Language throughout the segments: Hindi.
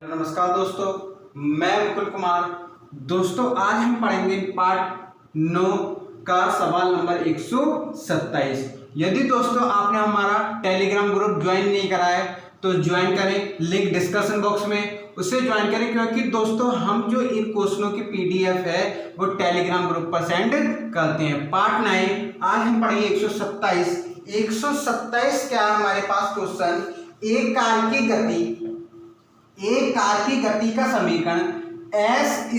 नमस्कार दोस्तों, मैं मुकुल कुमार। दोस्तों आज हम पढ़ेंगे पार्ट 9 का सवाल नंबर 127। यदि दोस्तों आपने हमारा टेलीग्राम ग्रुप ज्वाइन नहीं करा है तो ज्वाइन करें, लिंक डिस्कशन बॉक्स में उसे ज्वाइन करें, क्योंकि दोस्तों हम जो इन क्वेश्चनों की पीडीएफ है वो टेलीग्राम ग्रुप पर सेंड करते हैं। पार्ट 9 आज हम पढ़ेंगे 127 क्या है हमारे पास क्वेश्चन। एक कार की गति का समीकरण s =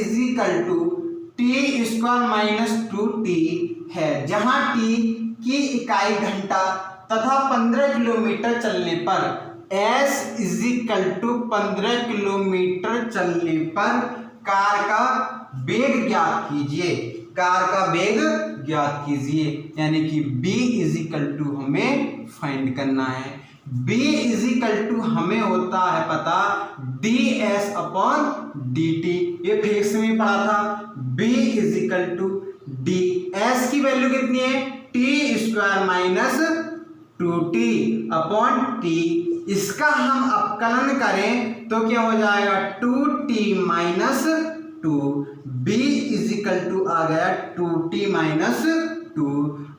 t² - 2t है, जहां t की इकाई घंटा तथा 15 किलोमीटर चलने पर s = 15 किलोमीटर चलने पर कार का वेग ज्ञात कीजिए। यानी कि b = हमें फाइंड करना है। b = हमें होता है पता ds/dt, ये फिजिक्स में पढ़ा था। b = d, s की वैल्यू कितनी है t² - 2t/t। इसका हम अपकलन करें तो क्या हो जाएगा 2t - 2। b = आ गया 2t - 2।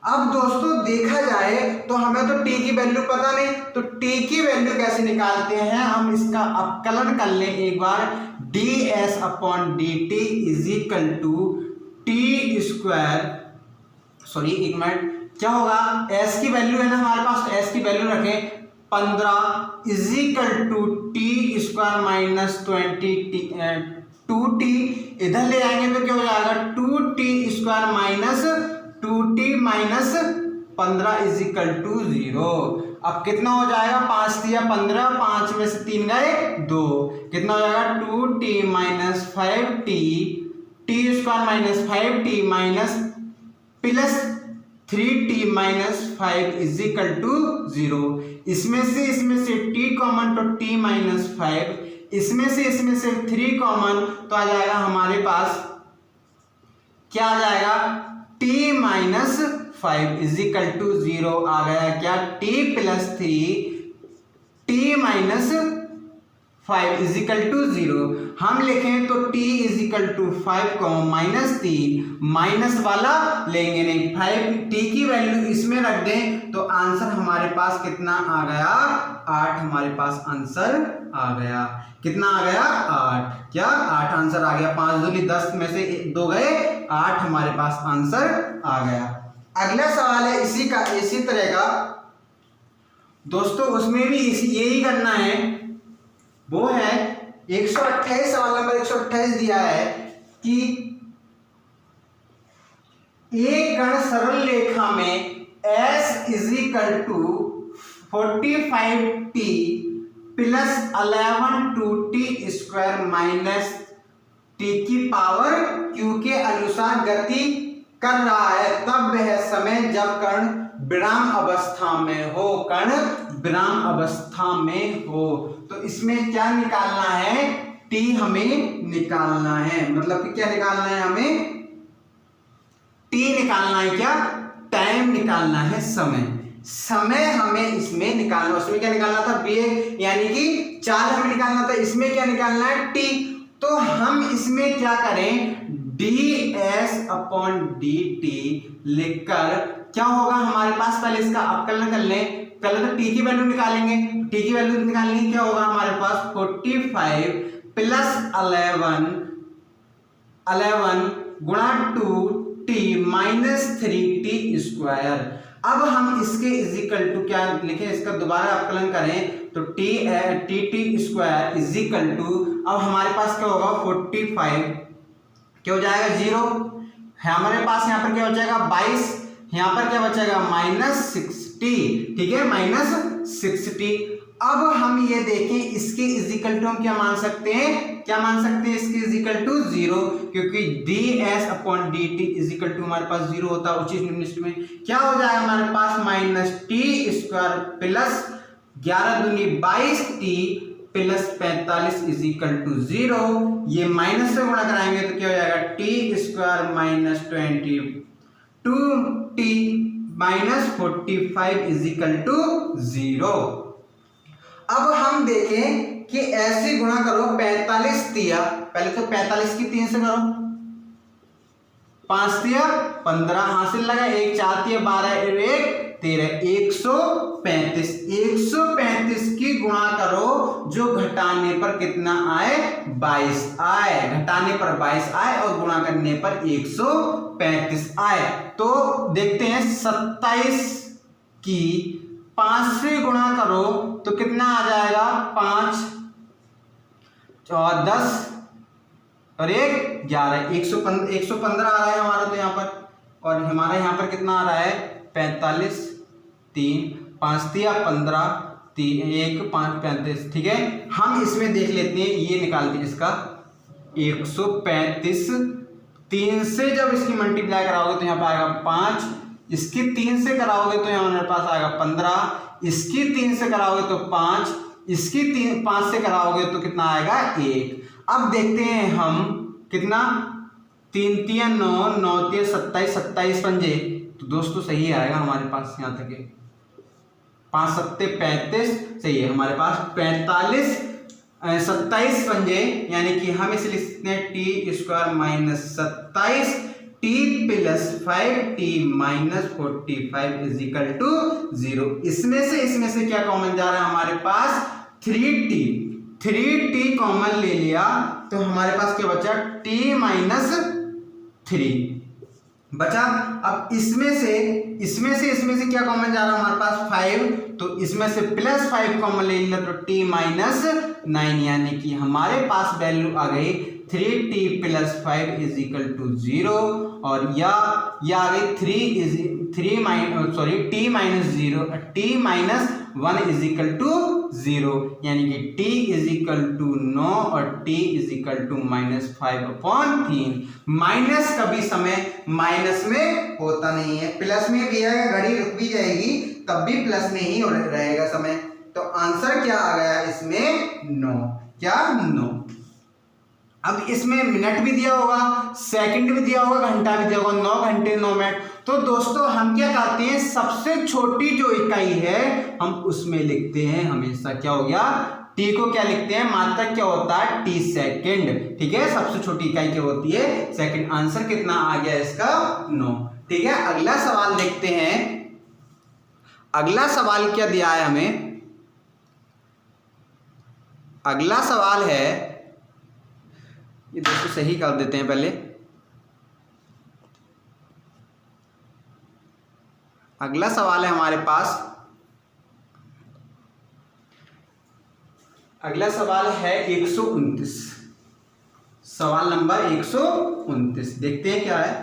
अब दोस्तों देखा जाए तो हमें तो t की वैल्यू पता नहीं, तो t की वैल्यू कैसे निकालते हैं। हम इसका अपकलन कर लें एक बार। ds/dt एक मिनट, क्या होगा, s की वैल्यू है ना हमारे पास, s की वैल्यू रखें 15 = t² - 2t। इधर ले आएंगे तो क्या हो जाएगा 2t² - 2t - 15 = 0। अब कितना हो जाएगा, 5 × 15, 5 में से 3 गए 2, कितना हो जाएगा 2t - 5t t² - 5t plus 3t - 5 = 0। इसमें से t कॉमन तो t - 5, इसमें से 3 कॉमन तो आ जाएगा हमारे पास, क्या आ जाएगा t - 5 = 0 आ गया। क्या t + 3 t - 5 = 0। हम लिखें तो t = 5 को -3 माइनस वाला लेंगे नहीं, 5 t की वैल्यू इसमें रख दें तो आंसर हमारे पास कितना आ गया 8। हमारे पास आंसर आ गया, कितना आ गया 8। क्या 8 आंसर आ गया। 5 दूनी 10 में से 2 गए 8, हमारे पास आंसर आ गया। अगला सवाल है इसी तरह का दोस्तों, उसमें भी यही करना है। वो है 128, सवाल नंबर 128 दिया है कि एक गण सरल रेखा में s = 45t + 11 2t² - t की पावर q के अनुसार गति कर रहा है, तब वह समय जब कण विराम अवस्था में हो। तो इसमें क्या निकालना है, t हमें निकालना है। मतलब कि क्या निकालना है हमें, t निकालना है, क्या टाइम निकालना है, समय हमें इसमें निकालना। उसमें क्या निकालना था वेग, यानी कि चाल हमें निकालना था। इसमें क्या निकालना है t। तो हम इसमें क्या करें, ds/dt लिखकर क्या होगा हमारे पास, पहले इसका अपकलन कर लें। पहले तो t की वैल्यू निकालेंगे, t की वैल्यू निकालनी क्या होगा हमारे पास 45 + 11 गुणा 2t - 3t²। अब हम इसके इक्वल टू क्या लिखें, इसका दोबारा अपकलन करें तो tt² अब हमारे पास क्या होगा 45, क्या हो जाएगा 0, हमारे पास यहाँ पर क्या हो जाएगा 22, यहाँ पर क्या बचेगा -60, ठीक है -60। अब हम ये देखें इसके इक्वल टू हम क्या मान सकते हैं, इसके इक्वल टू 0, क्योंकि ds/dt = हमारे पास 0 होता है उचित निम्नलिखित में। क्या हो जाएगा हमारे पास -t² प्लस 11 दूनी 22t प्लस 45 = 0। ये माइनस से गुणा कराएंगे तो क्या हो जाएगा t² - 22t - 45 = 0। अब हम देखें कि ऐसे गुणा करो 45 तिया, पहले तो 45 की 3 से करो, 5 तिया 15 हासिल लगा, 1 4 तिया 12 1 13 135। 135 की गुणा करो जो घटाने पर कितना आए 22 आए, घटाने पर 22 आए और गुणा करने पर 135 आए। तो देखते हैं 27 की 5 से गुणा करो तो कितना आ जाएगा 5 और 10 और 1 11 115 आ रहा है हमारा तो यहाँ पर, और हमारा यहाँ पर कितना आ रहा है 45 3 5 तिया 15 3 1 5 35। ठीक है, हम इसमें देख लेते हैं, ये निकालते हैं इसका 135 3 से जब इसकी मल्टीप्लाई कराओगे तो यहाँ पर आएगा 5, इसकी 3 से कराओगे तो यहाँ हमारे पास आएगा 15, इसकी 3 से कराओगे तो 5, इसकी 5 से कराओगे तो कितना आएगा 1। अब देखते हैं हम कितना 3 तिया 9 9 तिया 27 27 पंजे, तो दोस्तों सही आएगा हमारे पास यहाँ तक 5 7 35 सही है हमारे पास 45 27 पंजे, यानी कि हम इसे लिख सकते हैं t square minus 27 t plus 5 t minus 45 is equal to 0। इसमें से क्या कॉमन जा रहा है हमारे पास 3t कॉमन ले लिया तो हमारे पास क्या बचा t माइनस 3 बचा। अब इसमें से क्या कॉमन जा रहा है हमारे पास 5, तो इसमें से प्लस 5 कॉमन ले लिया तो t माइनस 9, यानी कि हमारे पास वैल्यू आ गई 3t plus 5 is equal to 0, और या आ गई t minus 1 is equal to 0, यानी कि t इज इक्वल टू 9 और t is equal to -5/3। Minus कभी समय माइनस में होता नहीं है, प्लस में भी है, घड़ी रुक भी जाएगी तब भी प्लस में ही रहेगा समय। तो आंसर क्या आ गया इसमें 9, क्या 9। अब इसमें मिनट भी दिया होगा, सेकंड भी दिया होगा, घंटा भी दिया होगा, 9 घंटे 9 मिनट। तो दोस्तों हम क्या करते हैं, सबसे छोटी जो इकाई है हम उसमें लिखते हैं हमेशा, क्या हो गया टी को क्या लिखते हैं, मात्रक क्या होता है टी सेकंड। ठीक है, सबसे छोटी इकाई क्या होती है सेकंड। आंसर कितना आ गया इसका 9। ठीक है, अगला सवाल देखते हैं। अगला सवाल क्या दिया है हमें, अगला सवाल है, ये दोस्तों सही कर देते हैं पहले। अगला सवाल है हमारे पास, अगला सवाल है 129, सवाल नंबर 129। देखते हैं क्या है।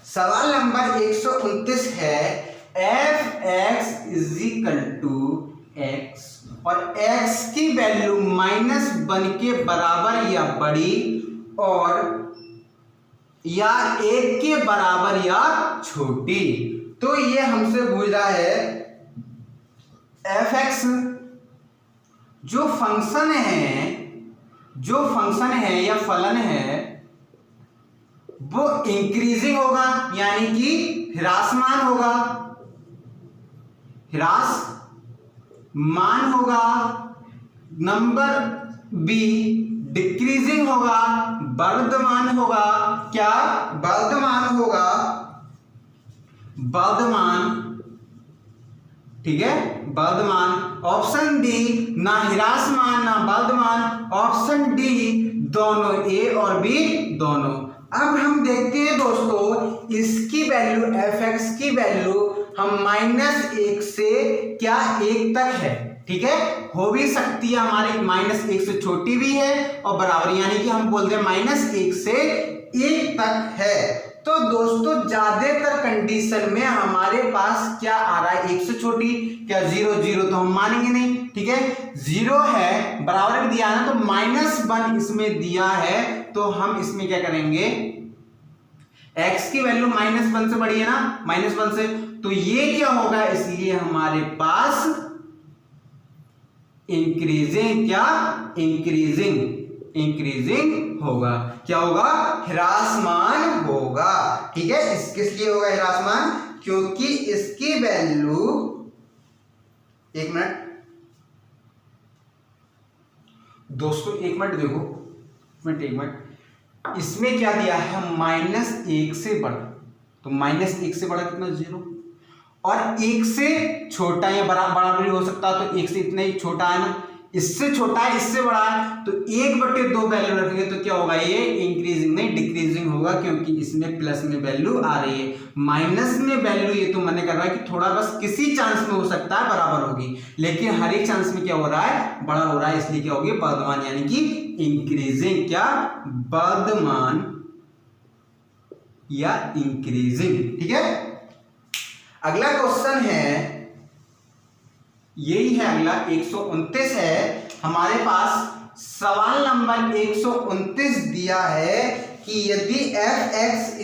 सवाल नंबर 129 है f(x) is equal to x और x की वैल्यू -1 के बराबर या बड़ी और या 1 के बराबर या छोटी। तो ये हमसे पूछ रहा है f(x) जो फंक्शन है या फलन है वो इंक्रीजिंग होगा, यानी कि ह्रासमान होगा, ह्रासमान होगा। नंबर बी डिक्रीजिंग होगा, वर्धमान होगा। क्या वर्धमान होगा, वर्धमान। ठीक है, वर्धमान। ऑप्शन डी ना ह्रासमान ना वर्धमान, ऑप्शन डी दोनों, ए और बी दोनों। अब हम देखते हैं दोस्तों इसकी वैल्यू f(x) की वैल्यू हम -1 से क्या 1 तक है। ठीक है, हो भी सकती है हमारे -1 से छोटी भी है और बराबर, यानी कि हम बोलते हैं -1 से 1 तक है। तो दोस्तों ज्यादातर कंडीशन में हमारे पास क्या आ रहा है 1 से छोटी, क्या 0 तो हम मानेंगे नहीं। ठीक है, 0 है, बराबर भी दिया है ना, तो -1 इसमें दिया है, तो हम इसमें क्या करेंगे, x की वैल्यू -1 से बड़ी है ना, -1 से, तो ये क्या होगा, इसलिए हमारे पास इंक्रीजिंग, क्या इंक्रीजिंग होगा। क्या होगा, ह्रासमान होगा। ठीक है, किस लिए होगा ह्रासमान, क्योंकि इसकी वैल्यू, एक मिनट, दोस्तों एक मिनट देखो, एक मिनट, इसमें क्या दिया है -1 से बड़ा, तो -1 से बड़ा कितना 0, और 1 से छोटा या बराबर हो सकता है, तो 1 से इतना ही छोटा है ना, इससे छोटा है इससे बड़ा है, तो 1/2 वैल्यू रखेंगे तो क्या होगा, ये इंक्रीजिंग नहीं डिक्रीजिंग होगा, क्योंकि इसमें प्लस में वैल्यू आ रही है, माइनस में वैल्यू ये तो मैंने कर रहा है कि थोड़ा बस किसी चांस में हो सकता है बराबर होगी, लेकिन हर एक चांस में क्या हो रहा है, बड़ा हो रहा है, इसलिए क्या होगी वर्धमान यानी कि इंक्रीजिंग, क्या वर्धमान या इंक्रीजिंग। ठीक है, अगला क्वेश्चन है, यही है अगला 129 है हमारे पास। सवाल नंबर 129 दिया है कि यदि f(x) =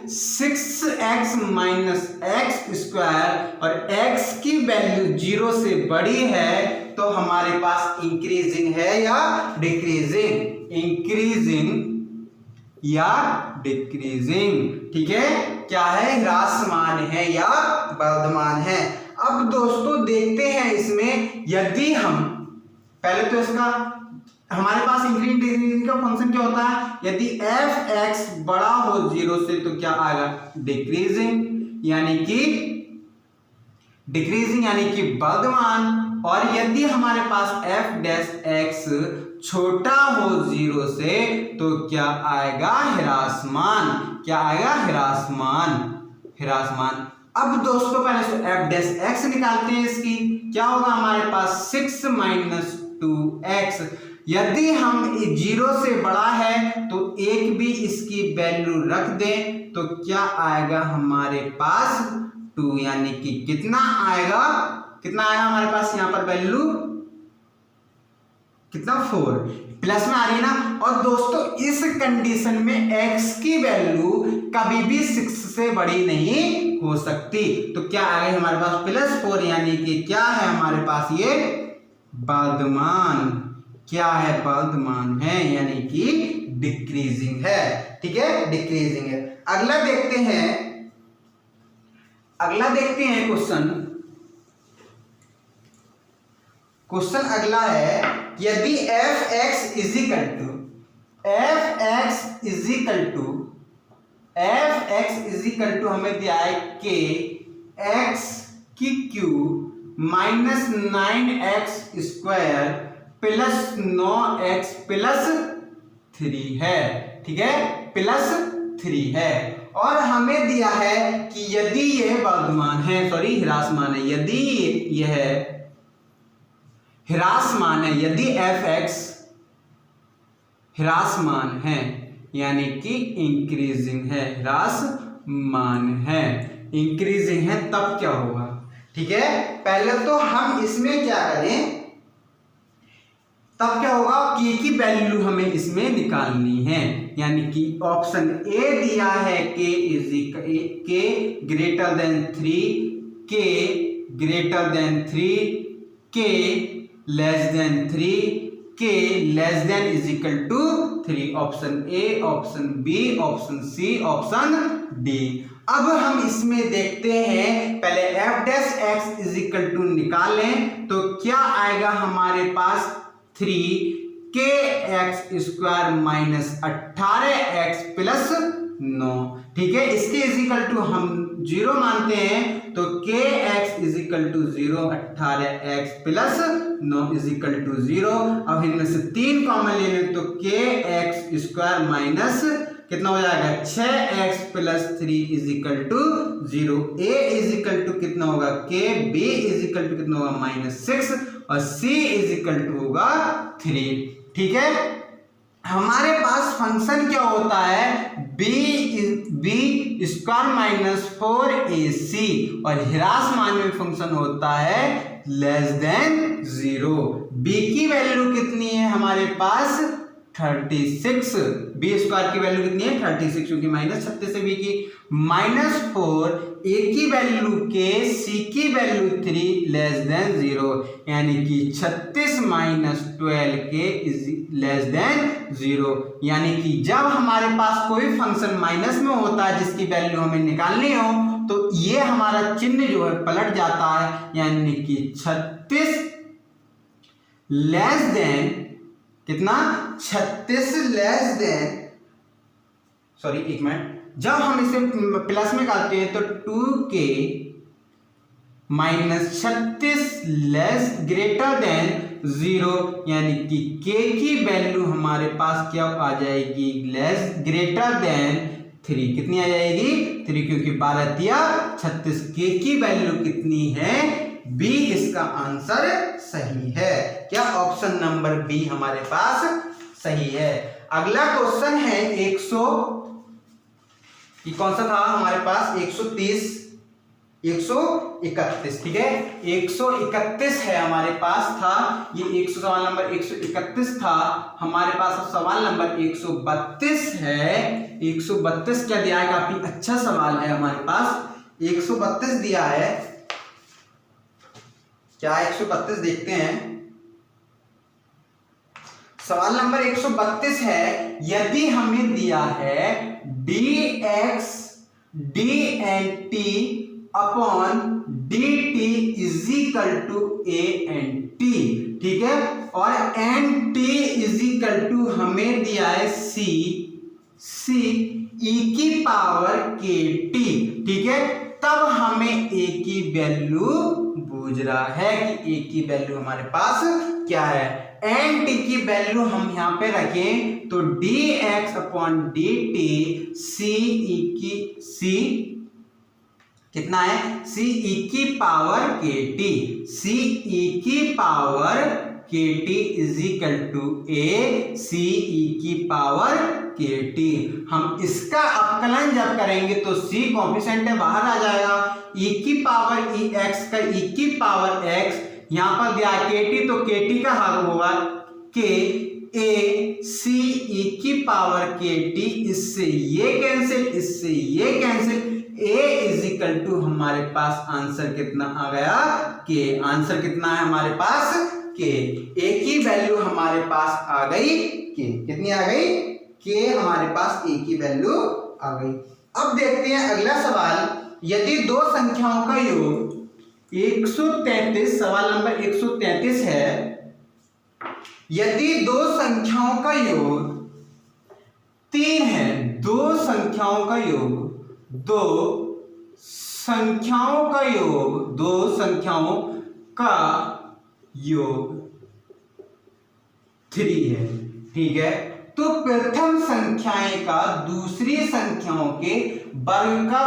6x - x² और x की वैल्यू 0 से बड़ी है तो हमारे पास इंक्रीजिंग है या डिक्रीजिंग, इंक्रीजिंग या डिक्रीजिंग। ठीक है, क्या है, ह्रासमान है या वर्धमान है। अब दोस्तों देखते हैं इसमें, यदि हम पहले तो इसका हमारे पास इंक्रीजिंग डिक्रीजिंग का फंक्शन क्या होता है, यदि f(x) बड़ा हो 0 से तो क्या आएगा, डिक्रीजिंग यानी कि वर्धमान, और यदि हमारे पास f(x) छोटा हो 0 से तो क्या आएगा, ह्रासमान, क्या आएगा, ह्रासमान। अब दोस्तों पहले से f(x) निकालते हैं, इसकी क्या होगा हमारे पास 6 - 2x, यदि हम 0 से बड़ा है तो एक भी इसकी वैल्यू रख दें तो क्या आएगा हमारे पास 2, यानी कि कितना आएगा हमारे पास यहाँ पर वैल्यू कितना 4, प्लस में आ रही है ना। और दोस्तों इस कंडीशन में x की वैल्यू कभी भी 6 से बड़ी नहीं हो सकती, तो क्या आ गई हमारे पास +4, यानी कि क्या है हमारे पास, ये वर्धमान, क्या है, वर्धमान है, यानी कि डिक्रीजिंग है। ठीक है, डिक्रीजिंग है। अगला देखते हैं क्वेश्चन अगला है, यदि f(x) हमें दिया है k x की cube -9x² plus 9x plus 3 है। ठीक है, +3 है, और हमें दिया है कि यदि यह वर्धमान है, ह्रासमान है, यदि यह ह्रासमान है, यदि f(x) ह्रासमान है यानी कि इंक्रीजिंग है, ह्रासमान है, इंक्रीजिंग है, तब क्या होगा। ठीक है, पहले तो हम इसमें क्या करें, तब क्या होगा, k की वैल्यू हमें इसमें निकालनी है, यानी कि ऑप्शन ए दिया है k greater than 3, k greater than 3, k less than 3, k less than equal to 3, option A, option B, option C, option D. अब हम इसमें देखते हैं, पहले f(x) इजिकल टू निकालें तो क्या आएगा हमारे पास 3kx² - 18x प्लस 9। ठीक है, इसके इजिकल टू हम 0 मानते हैं, तो kx equal to 0, 18x plus 9 equal to 0। अब इनमें से 3 कॉमन ले लें तो kx² माइनस कितना हो जाएगा 6x plus 3 is equal to 0। a equal to कितना होगा k, b इजिकल टू कितना होगा -6 और c इजिकल टू होगा 3। ठीक है, हमारे पास फंक्शन क्या होता है b² - 4ac, और ह्रासमान में फंक्शन होता है लेस देन 0। b की वैल्यू कितनी है हमारे पास 36, b² की वैल्यू कितनी है 36, क्योंकि -36 है b की, -4 a की वैल्यू k, c की वैल्यू 3 लेस देन 0, यानी कि 36 - 12k लेस देन 0। यानी कि जब हमारे पास कोई फंक्शन माइनस में होता है जिसकी वैल्यू हमें निकालनी हो तो ये हमारा चिन्ह जो है पलट जाता है, यानी कि 36 लेस देन कितना 36 लेस देन, सॉरी एक मिनट, जब हम इसे प्लस में करते हैं तो 2k minus 36 less greater than 0, यानी कि k की वैल्यू हमारे पास क्या आ जाएगी, लेस ग्रेटर देन 3। कितनी आ जाएगी 3, क्योंकि 12 दिया 36, k की वैल्यू कितनी है बी, इसका आंसर सही है। क्या ऑप्शन नंबर बी हमारे पास सही है। अगला क्वेश्चन है 100, ये कौन सा था हमारे पास, 130 131, ठीक है 131 है हमारे पास था ये, सवाल नंबर 131 था हमारे पास। अब सवाल नंबर 132 है। 132 क्या दिया है, काफी अच्छा सवाल है हमारे पास। 132 दिया है, क्या 132 देखते हैं। सवाल नंबर 132 है, यदि हमें दिया है dx dnt upon dt is equal to a and t, ठीक है, और nt इज इक्वल टू हमें दिया है c e की पावर kt, ठीक है, तब हमें a की वैल्यू पूछ रहा है कि a की वैल्यू हमारे पास क्या है। एंड t की वैल्यू हम यहां पे रखें तो dx अपॉन dt c कितना है, c e की पावर kt, c e की power kt is equal to a c e की पावर kt। हम इसका अपकलन जब करेंगे तो c कोएफिशिएंट है बाहर आ जाएगा, e की पावर e x का e की पावर x, यहां पर दिया kt तो kt का हल होगा k a c e की पावर kt, इससे ये कैंसिल, इससे ये cancel, a is equal to हमारे पास आंसर कितना आ गया k। आंसर कितना है हमारे पास k, a की वैल्यू हमारे पास आ गई k, कितनी आ गई k, हमारे पास a की वैल्यू आ गई। अब देखते हैं अगला सवाल, यदि दो संख्याओं का योग 133, सवाल नंबर 133 है, यदि दो संख्याओं का योग 3 है, दो संख्याओं का योग 3 है, ठीक है, तो प्रथम संख्याएं का दूसरी संख्याओं के वर्ग का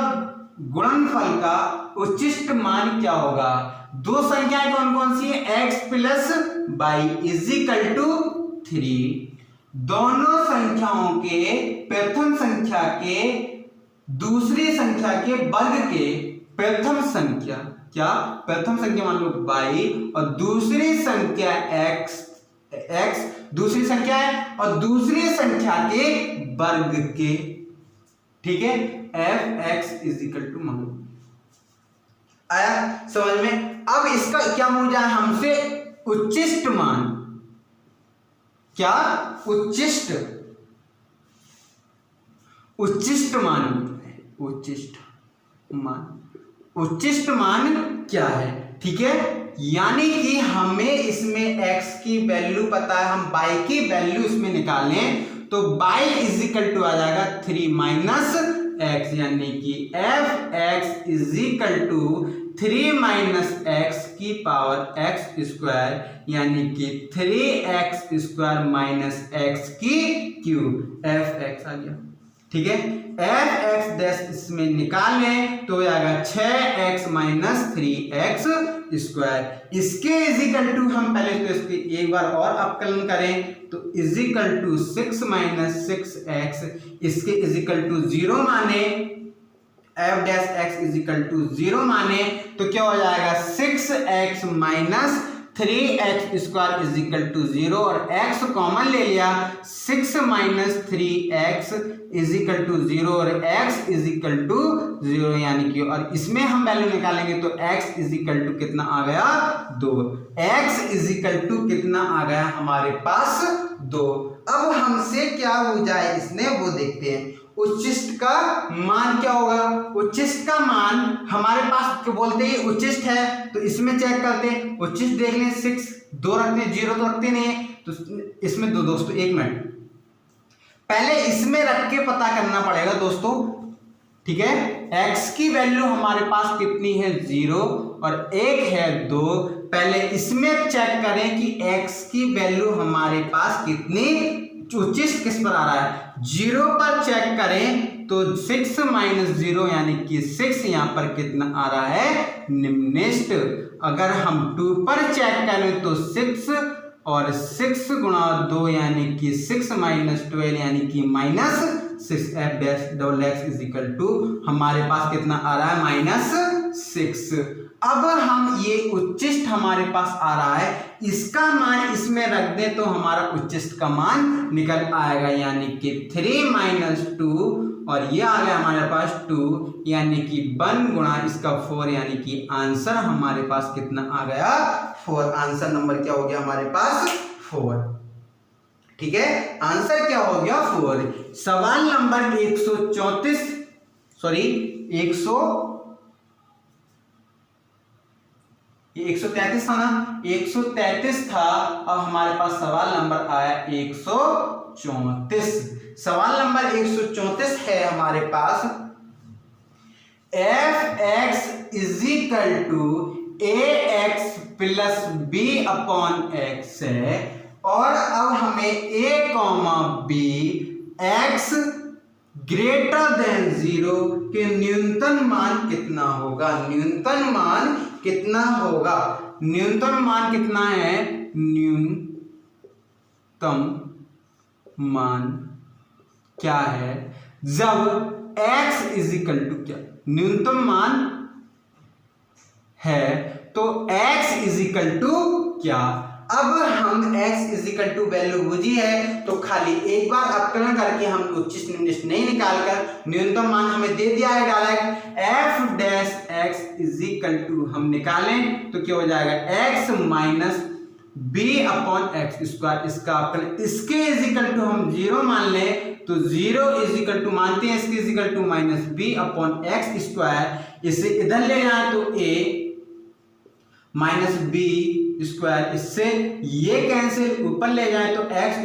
गुणनफल का उच्चिष्ट मान क्या होगा। दो संख्याएं कौन कौन सी है, x plus y is equal to 3। दोनों संख्याओं के प्रथम संख्या के दूसरी संख्या के वर्ग के प्रथम संख्या, क्या प्रथम संख्या मान लो y और दूसरी संख्या x दूसरी संख्या है और दूसरी संख्या के वर्ग के, ठीक है, f(x) इज इक्वल टू मान आया समझ में। अब इसका क्या मूल्य है हमसे, उच्चिष्ट मान, क्या उच्चिष्ट मान क्या है, ठीक है, यानी कि हमें इसमें x की वैल्यू पता है, हम y की वैल्यू इसमें निकालें तो y इज इक्वल टू आ जाएगा 3 माइनस x, यानी कि f(x) is equal to 3 minus x की पावर x स्क्वायर, यानी कि 3x स्क्वायर माइनस x की क्यूब, f(x) आ गया, ठीक है, f(x) डैश इसमें निकालें तो आएगा 6x माइनस 3x स्क्वायर। इसके इज इक्वल टू हम पहले तो इसके एक बार और अपकलन करें तो is equal to 6 minus 6x, इसके इज इक्वल टू 0 माने, f dash x is equal to 0 माने तो क्या हो जाएगा 6x minus 3x square is equal to 0 और x कॉमन ले लिया, 6 minus 3x is equal to 0 और x इज इक्वल टू 0, यानी कि और इसमें हम वैल्यू निकालेंगे तो x इज इक्वल टू कितना आ गया 2, x इज इक्वल टू कितना आ गया हमारे पास 2। अब हमसे क्या हो जाए इसने वो देखते हैं, उच्चिष्ट का मान क्या होगा। उच्चिष्ट का मान हमारे पास बोलते हैं उच्चिष्ट है तो इसमें चेक करते हैं, उच्चिष्ट देख लें 6 2 रखते हैं, 0 तो रखते नहीं है, तो इसमें दोस्तों 1 मिनट पहले इसमें रख के पता करना पड़ेगा दोस्तों, ठीक है। x की वैल्यू हमारे पास कितनी है 0 और 1 है 2। पहले इसमें चेक करें कि x की वैल्यू हमारे पास कितनी उचित किस पर आ रहा है। 0 पर चेक करें तो 6 - 0 यानी कि 6 यहाँ पर कितना आ रहा है निम्नलिखित। अगर हम 2 पर चेक करें तो 6 और 6 गुणा 2 यानी कि 6 - 12 यानी कि -6 f' इज इक्वल टू हमारे पास कितना आ रहा है -6। अब हम ये उच्चिष्ट हमारे पास आ रहा है, इसका मान इसमें रख दें तो हमारा उच्चिष्ट का मान निकल आएगा यानी कि 3 - 2 और ये आ गया हमारे पास 2 यानी कि 1 गुणा इसका 4 यानी कि आंसर हमारे पास कितना आ गया 4। आंसर नंबर क्या हो गया हमारे पास 4, ठीक है। आंसर क्या हो गया 4। सवाल नंबर 134 सॉरी 133 था ना, 133 था। अब हमारे पास सवाल नंबर आया 134। सवाल नंबर 134 है हमारे पास f(x) = ax + b/x है और अब हमें a, b x > 0 के न्यूनतम मान कितना होगा। न्यूनतम मान कितना होगा, न्यूनतम मान कितना है, न्यूनतम मान क्या है जब x = क्या, न्यूनतम मान है तो x = क्या। अब हम x वैल्यू बुझी है तो खाली एक बार अवकलन करके हम उच्चिष्ट निम्नलिखित नहीं निकालकर न्यूनतम मान हमें दे दिया है डायरेक्ट f' हम निकालें तो क्या हो जाएगा x - b/x²। इसका अवकलन इसके हम 0 मान लें तो 0 मानते हैं इसके -b/x²। इसे इधर ले जाए तो a -b², इससे ये कैंसिल ऊपर ले जाए तो x²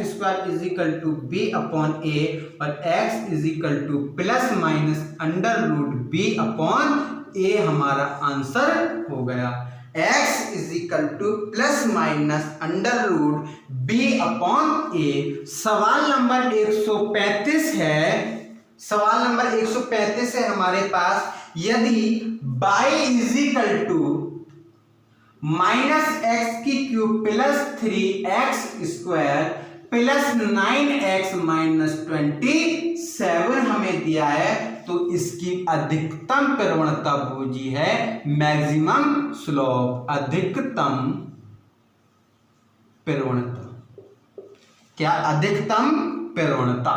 = b/a और x ±√b/a हमारा आंसर हो गया। x ±√b/a। सवाल नंबर 135 है, सवाल नंबर 135 है हमारे पास, यदि y -x³ + 3x² + 9x - 27 हमें दिया है तो इसकी अधिकतम प्रवणता बूझी है मैक्सिमम स्लोप। अधिकतम प्रवणता क्या, अधिकतम प्रवणता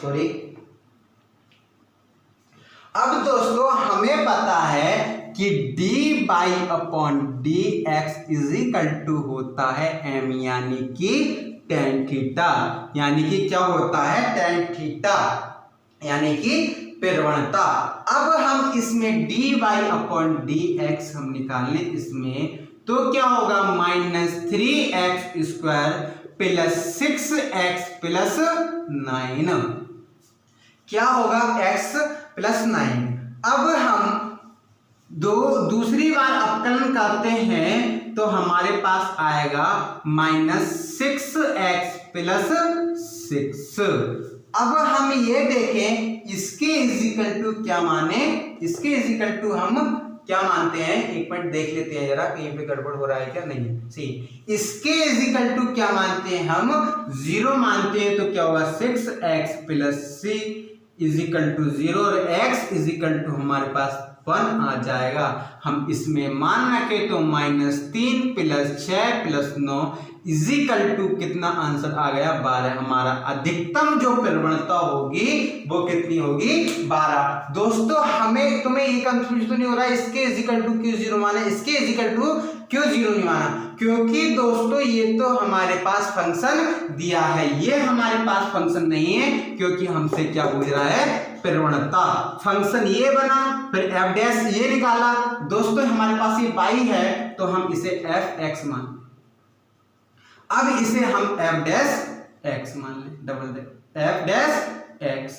सॉरी। अब दोस्तों हमें पता है कि dy/dx = होता है m यानी कि tan थीटा, यानी कि क्या होता है tan थीटा यानी कि प्रवणता। अब हम इसमें dy/dx हम निकाल लें इसमें तो क्या होगा -3x² + 6x + 9 क्या होगा x + 9। अब हम दूसरी बार अवकलन करते हैं तो हमारे पास आएगा -6x + 6। अब हम ये देखें इसके इक्वल क्या माने, इसके इक्वल हम क्या मानते हैं, एक मिनट देख लेते हैं जरा कहीं पे गड़बड़ हो रहा है क्या, नहीं सही। इसके इक्वल क्या मानते हैं हम 0 मानते हैं तो क्या होगा 6x + c = 0 और x हमारे पास 1 आ जाएगा। हम इसमें मान रखें तो -3 + 6 + 9 कितना आंसर आ गया 12। हमारा अधिकतम जो प्रवणता होगी वो कितनी होगी 12। दोस्तों हमें तुम्हें ये कंफ्यूज तो नहीं हो रहा है इसके क्यों 0 माना, इसके क्यों 0 नहीं माना, क्योंकि दोस्तों ये तो हमारे पास फंक्शन दिया है, ये हमारे पास फंक्शन नहीं है क्योंकि हमसे क्या पूछ रहा है प्रवणता। फंक्शन ये बना, फिर एफ डैश ये निकाला। दोस्तों हमारे पास ये y है तो हम इसे एफ एक्स मान, अब इसे हम एफ डैश एक्स मान लें, डबल दे एफ डैश एक्स।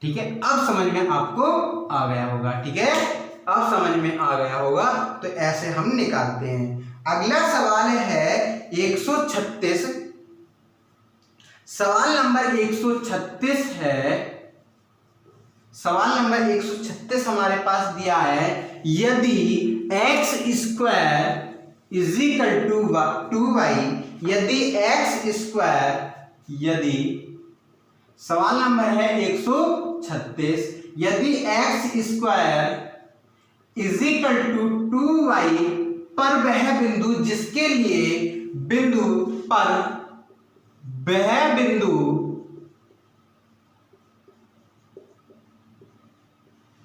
ठीक है, अब समझ में आपको आ गया होगा। ठीक है, अब समझ में आ गया होगा। तो ऐसे हम निकालते हैं। अगला सवाल है 136। सवाल नंबर 136 है। सवाल नंबर 136 हमारे पास दिया है, यदि x square is equal to 2y, यदि एक्स स्क्वायर, यदि सवाल नंबर है 136, यदि x square is equal to 2y पर वह बिंदु जिसके लिए बिंदु पर वह बिंदु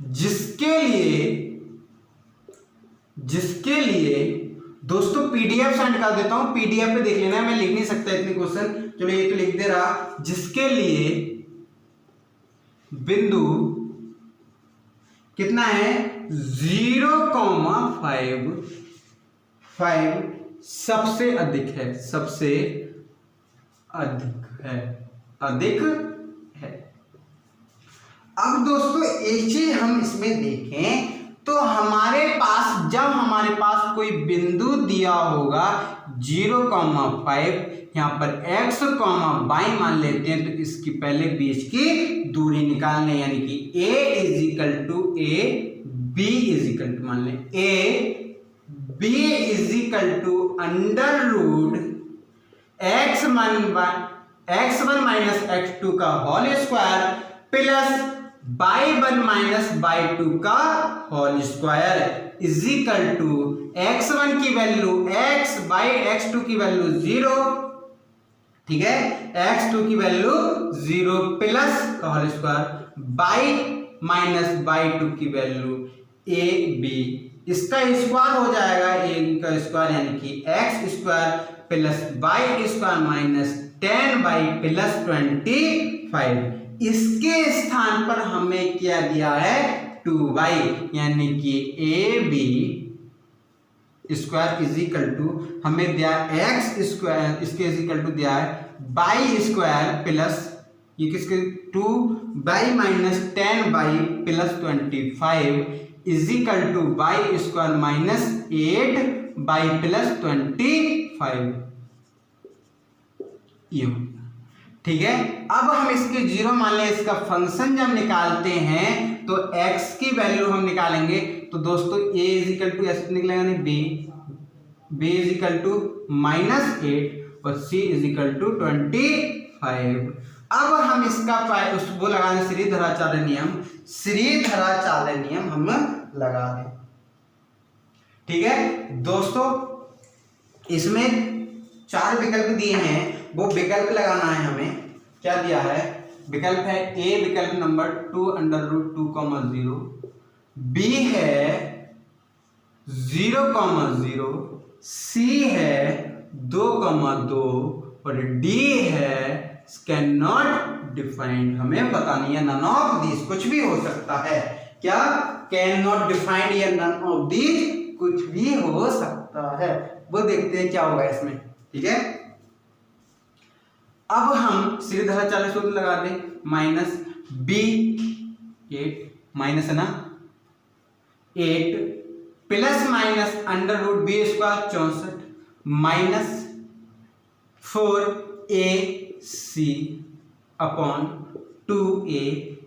जिसके लिए दोस्तों पीडीएफ सेंड कर देता हूं, पीडीएफ पे देख लेना, मैं लिख नहीं सकता इतने क्वेश्चन, चलो ये तो लिख दे रहा। जिसके लिए बिंदु कितना है 0,5 सबसे अधिक है, सबसे अधिक है। अब दोस्तों एक चीज हम इसमें देखें तो हमारे पास, जब हमारे पास कोई बिंदु दिया होगा 0,5, यहाँ पर x, y मान लेते हैं, तो इसकी पहले बीच की दूरी निकाल लें, यानी कि a is equal to a, b is equal to मान लें a, b is equal to under root x1 minus x2 का whole square plus y1 minus y2 का whole square is equal to x1 की वैल्यू x, x2 की वैल्यू 0, ठीक है, x2 की वैल्यू 0 प्लस का whole square, y minus y2 की वैल्यू a b, इसका स्क्वायर हो जाएगा a का स्क्वायर, यानी कि x square plus y square minus 10y plus 25। इसके स्थान पर हमें क्या दिया है 2y, यानी कि A B square is equal to हमें दिया एक्स स्क्वायर, इसके इज इक्वल टू दिया है बाई स्क्वायर प्लस ये किसके 2y minus 10y plus 25 is equal to y square minus 8y plus 25 ये। ठीक है, अब हम इसके 0 मान लें, इसका फंक्शन जब निकालते हैं तो x की वैल्यू हम निकालेंगे, तो दोस्तों a इज इक्वल टू ऐसे निकलेगा नहीं b इज इक्वल टू -8 और c इज इक्वल टू 25। अब हम इसका वो लगा दें श्रीधराचार्य नियम हम लगा दें। ठीक है दोस्तों, इसमें 4 विकल्प दिए हैं, वो विकल्प लगाना है हमें। क्या दिया है, विकल्प है a विकल्प नंबर 2 अंडर रूट 2,0, b है 0,0, c है 2,2 और d है कैन नॉट डिफाइंड। हमें पता नहीं है, नन ऑफ दिस, कुछ भी हो सकता है। क्या कैन नॉट डिफाइंड या नन ऑफ दिस कुछ भी हो सकता है, वो देखते हैं क्या होगा इसमें। ठीक है, अब हम श्रीधराचार्य सूत्र लगा दें, माइनस b 8 माइनस है ना 8 plus minus under root b square 64 minus 4ac upon 2a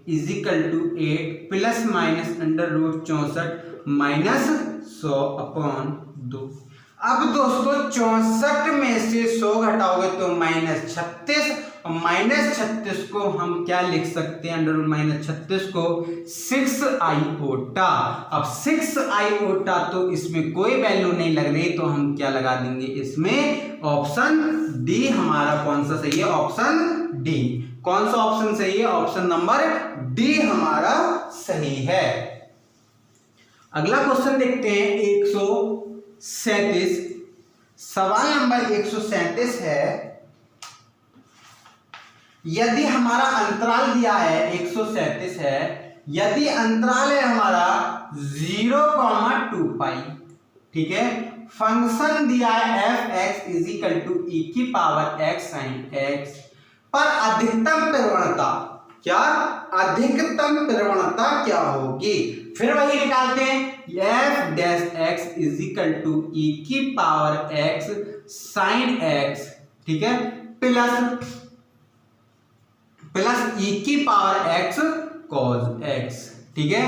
is equal to 8 plus minus under root 64 minus 100 upon 2। अब दोस्तों 64 में से 100 घटाओगे तो -36, और -36 को हम क्या लिख सकते हैं, अंडर रूट -36 को 6 आइओटा। अब 6 आइओटा तो इसमें कोई वैल्यू नहीं लग रही, तो हम क्या लगा देंगे इसमें, ऑप्शन डी हमारा कौन सा सही है, ऑप्शन डी। कौन सा ऑप्शन सही है, ऑप्शन नंबर डी हमारा सही है। अगला क्वेश्चन देखते हैं 137। सवाल नंबर 137 है, यदि हमारा अंतराल दिया है 137 है, यदि अंतराल है हमारा 0, 2 पाई, ठीक है, फंक्शन दिया है F X is equal to E की पावर एक्स साइन एक्स, पर अधिकतम प्रवणता क्या, अधिकतम प्रवणता क्या होगी, फिर वही निकालते हैं, F dash X is equal to E की पावर एक्स साइन एक्स, ठीक है, प्लस ई की पावर एक्स कॉस एक्स, ठीक है,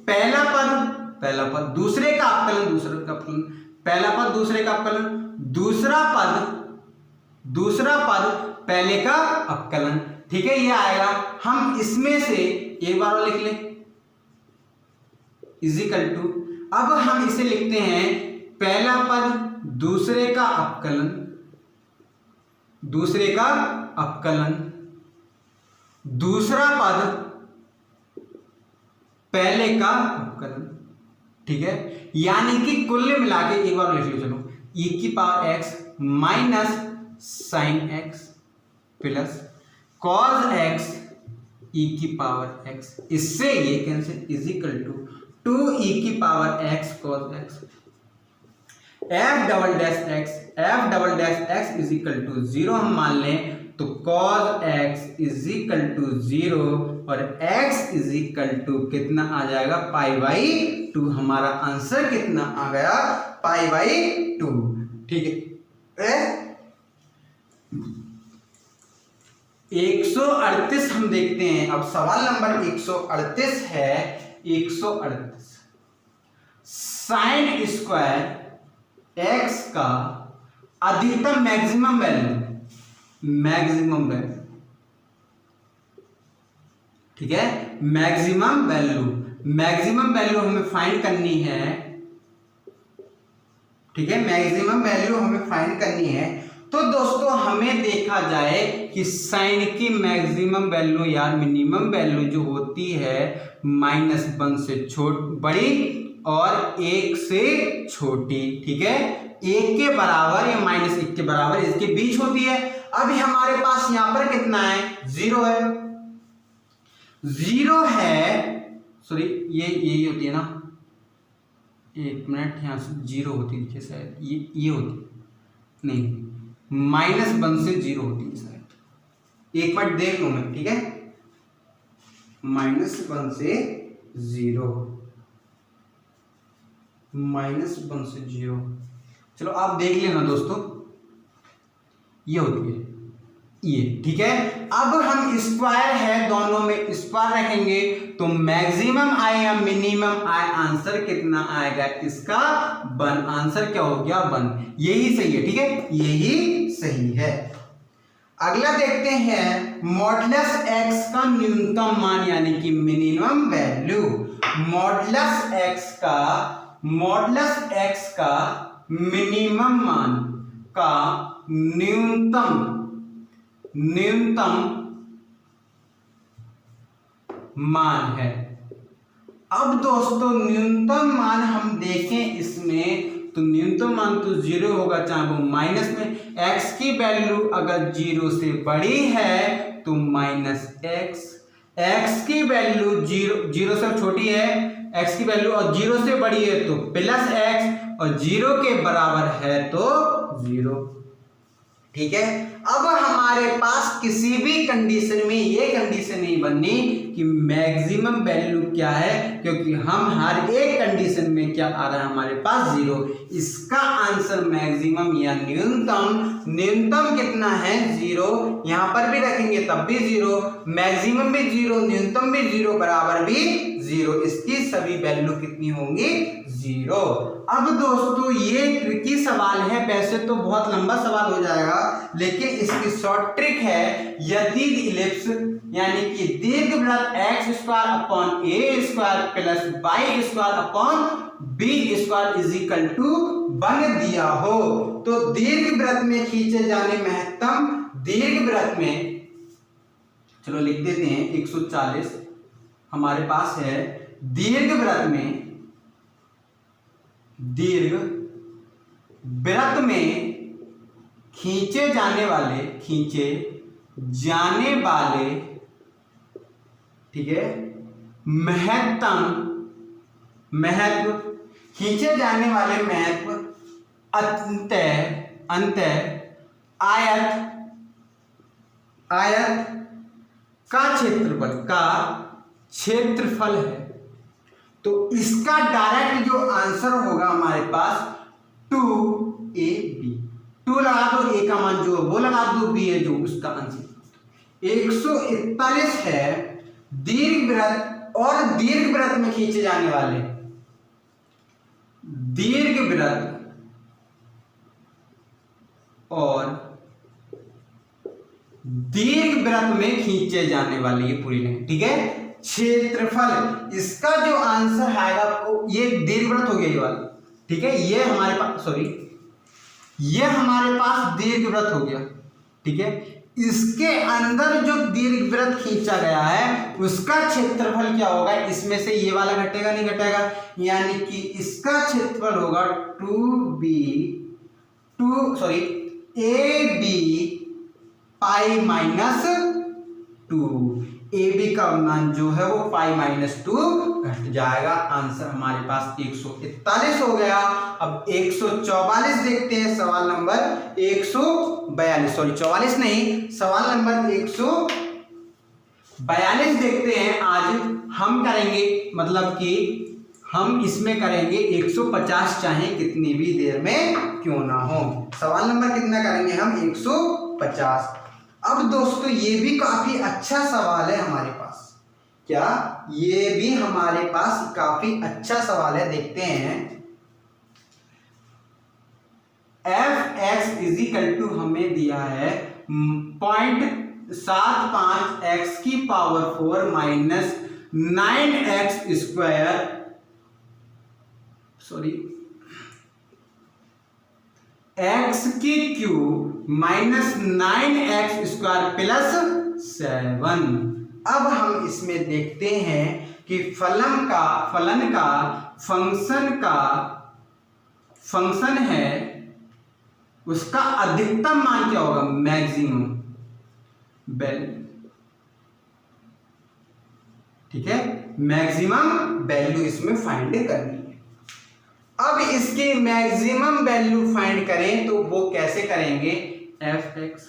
पहला पद दूसरे का अपकलन, पहला पद दूसरे का अपकलन, दूसरा पद पहले का अपकलन, ठीक है, ये आएगा। हम इसमें से एक बार और लिख लें, इजिकल टू, अब हम इसे लिखते हैं पहला पद दूसरे का अपकलन, दूसरा पद पहले का अपकलन, ठीक है, यानी कि कुल मिला के एक बार लिख लो, चलो, ई की power X minus sine X plus cos X E की पावर एक्स, इससे ये cancel, is equal to 2 E की power X cos X, F double dash X is equal to 0 हम मान लें तो cos x is equal to 0 और x इज इक्वल टू कितना आ जाएगा, पाई बाई 2, हमारा आंसर कितना आ गया, पाई बाई 2, ठीक है। 138 हम देखते हैं, अब सवाल नंबर 138 है, 138 साइन स्क्वायर x का अधिकतम मैक्सिमम वैल्यू, ठीक है, मैक्सिमम वैल्यू हमें फाइंड करनी है, ठीक है, मैक्सिमम वैल्यू हमें फाइंड करनी है। तो दोस्तों हमें देखा जाए कि साइन की मैक्सिमम वैल्यू या मिनिमम वैल्यू जो होती है -1 से बड़ी और 1 से छोटी, ठीक है, 1 के बराबर या -1 के बराबर इसके बीच होती है। अभी हमारे पास यहां पर कितना है, 0 है, 0 है, सॉरी ये यही होती है ना, 1 मिनट, यहाँ से 0 होती है शायद, ये होती नहीं, -1 से 0 होती है शायद, एक मिनट देख लूं मैं, ठीक है, -1 से 0, -1 से 0, चलो आप देख लेना दोस्तों, ये होती है ये, ठीक है। अब हम स्क्वायर है, दोनों में स्क्वायर रखेंगे तो मैक्सिमम आए या मिनिमम आए, आंसर कितना आएगा इसका 1, आंसर क्या हो गया 1, यही सही है, ठीक है, यही सही है। अगला देखते हैं मॉडुलस एक्स का न्यूनतम मान यानी कि मिनिमम वैल्यू, मॉडुलस एक्स का मिनिमम मान का न्यूनतम मान है। अब दोस्तों न्यूनतम मान हम देखें इसमें तो न्यूनतम मान तो 0 होगा, चाहे वो माइनस में, x की वैल्यू अगर 0 से बड़ी है तो -x, x की वैल्यू 0 से छोटी है, x की वैल्यू और 0 से बड़ी है तो +x और 0 के बराबर है तो 0, ठीक है। अब हमारे पास किसी भी कंडीशन में ये कंडीशन नहीं बननी कि मैक्सिमम वैल्यू क्या है, क्योंकि हम हर एक कंडीशन में क्या आ रहा है हमारे पास 0, इसका आंसर मैक्सिमम या न्यूनतम कितना है 0, यहां पर भी रखेंगे तब भी 0, मैक्सिमम भी 0, न्यूनतम भी 0, बराबर भी 0, इसकी सभी वैल्यू कितनी होंगी 0। अब दोस्तों ये ट्रिकी सवाल है, वैसे तो बहुत लंबा सवाल हो जाएगा, लेकिन इसकी शॉर्ट ट्रिक है, यदि इलिप्स यानी कि दीर्घवृत्त x square upon a square plus y square upon b square is equal to 1 दिया हो तो दीर्घवृत्त में खींचे जाने महत्तम, दीर्घवृत्त में चलो लिख देते हैं 140 हमारे पास है, दीर्घवृत्त में खींचे जाने वाले, ठीक है, महत्व खींचे जाने वाले महत्व अंतः आयत का क्षेत्रफल है। तो इसका डायरेक्ट जो आंसर होगा हमारे पास 2ab। 2 लगा दो, a का मान जो वो लगा दो, b है जो उसका आंसर 141 है। दीर्घवृत्त और दीर्घवृत्त में खींचे जाने वाले, दीर्घवृत्त और दीर्घवृत्त में खींचे जाने वाले, ये पूरी नहीं, ठीक है, क्षेत्रफल। इसका जो आंसर आएगा आपको, ये दीर्घवृत्त हो गया ये वाला, ठीक है, ये हमारे पास ये हमारे पास दीर्घवृत्त हो गया, ठीक है। इसके अंदर जो दीर्घवृत्त खींचा गया है उसका क्षेत्रफल क्या होगा, इसमें से ये वाला घटेगा नहीं घटेगा, यानी कि इसका क्षेत्रफल होगा AB पाई माइनस 2। AB का मान जो है वो पाई माइनस 2 घट जाएगा। आंसर हमारे पास 141 हो गया। अब 144 देखते हैं, सवाल नंबर 142, सॉरी 44 नहीं, सवाल नंबर 142 देखते हैं। आज हम करेंगे, मतलब कि हम इसमें करेंगे 150, चाहे कितनी भी देर में क्यों ना हो। सवाल नंबर कितना करेंगे हम, 150। अब दोस्तों ये भी काफी अच्छा सवाल है हमारे पास, क्या ये भी हमारे पास काफी अच्छा सवाल है, देखते हैं। fx इजिकल टू हमें दिया है 0.75 x की power 4 minus 9x square, x की cube minus 9x square plus 7। अब हम इसमें देखते हैं कि फलन का फंक्शन है, उसका अधिकतम मान क्या होगा, मैक्सिमम वैल्यू, ठीक है, मैक्सिमम वैल्यू इसमें फाइंड करनी है। अब इसकी मैक्सिमम वैल्यू फाइंड करें तो वो कैसे करेंगे, fx